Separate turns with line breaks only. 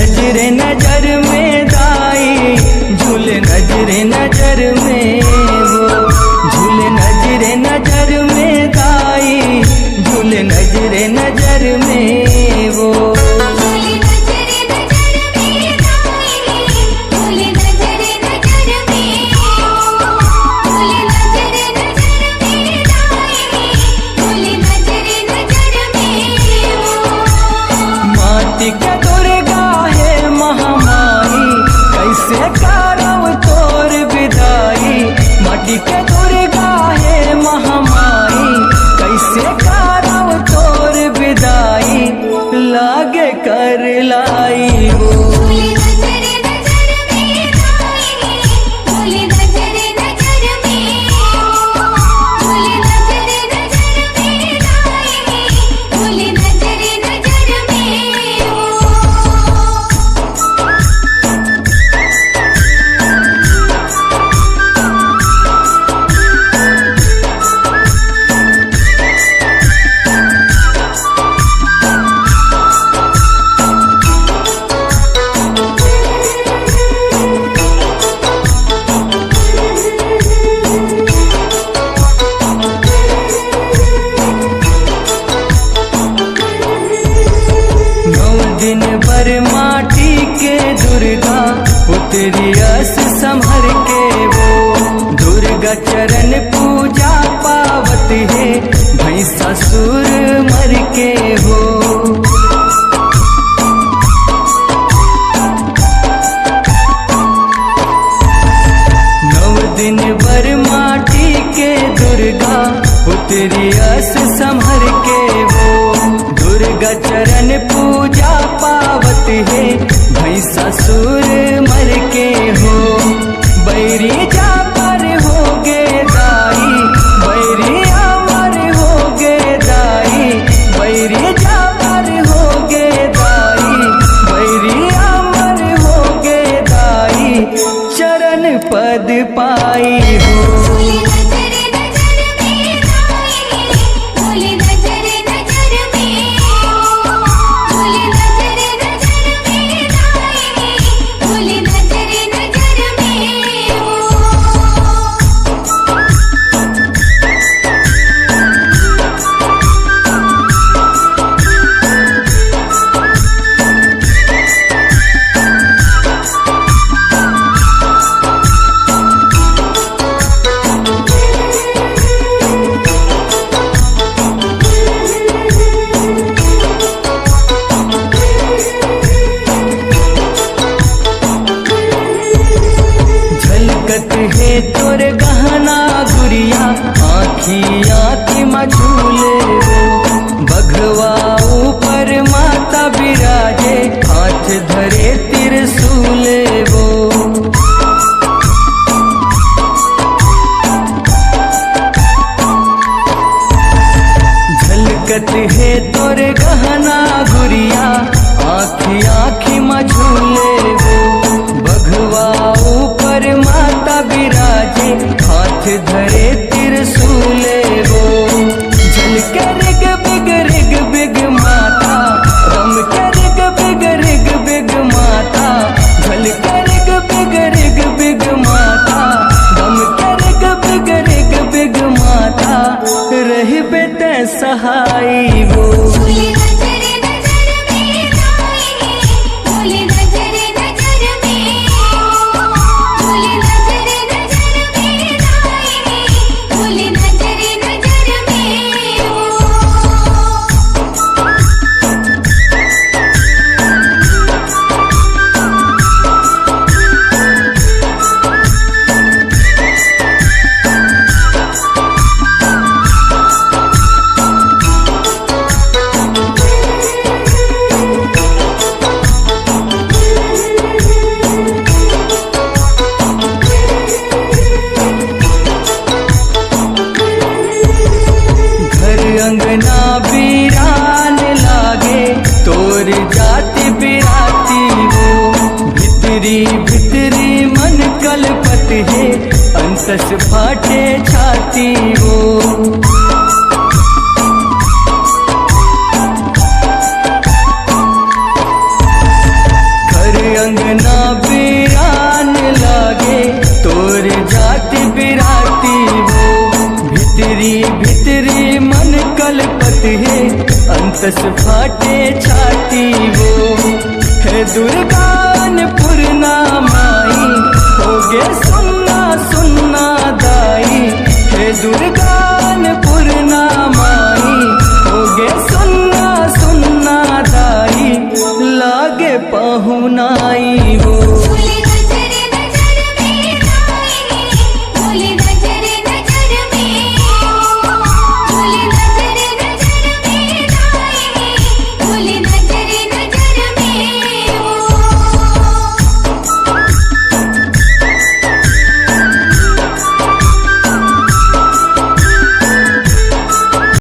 नजरे नजर में दाई, झूले नजरे नजर में वो, झूले नजरे नजर में दाई, झूले नजरे नजर में वो। माटी के दुर्गा है महामाई, कैसे करब तोर विदाई। माटी के दुर्गा है महामाई, कैसे करब तोर विदाई। लागे कर लाई वो, दिन भर माटी के दुर्गा उतरी अस संभर के वो। दुर्गा चरण पूजा पावत है भई ससुर मर के हो। नौ दिन भर माटी के दुर्गा उतरी अस संभर के वो। दुर्गा चरण पूजा पावत है भई ससुर मर के हो। बैरी जा पर हो गे दाई, बैरी अमर हो गे दाई, बैरी जा पर हो गे दाई, बैरी अमर हो गे दाई। चरण पद पाई हो, है तोर गहना गुड़िया आँखी आँखी मझूले वो। बघवा ऊपर माता बिराजे हाथ धरे त्रिशूले वो। झलकत है तोर गहना गुड़िया आँखी आँखी मझूले वो। बघवा ऊपर माता बिराजे हाथ धरे त्रिशूले वो। झलके रिग बिग माता, रम के रिग बिग माता। झलके रिग बिग माता, रम के रिग बिग माता। रही बेटे सहाई वो, अंगना वीरान लागे तोर जाति बिराती वो। भितरी भितरी मन कलपत है अंतस फाटे छाती वो। हैरान लागे तोर जाति बिराती वो। भितरी भितरी मन कलपत है अंतस फाटे छाती वो। है दुर्गा अन्नपूर्णा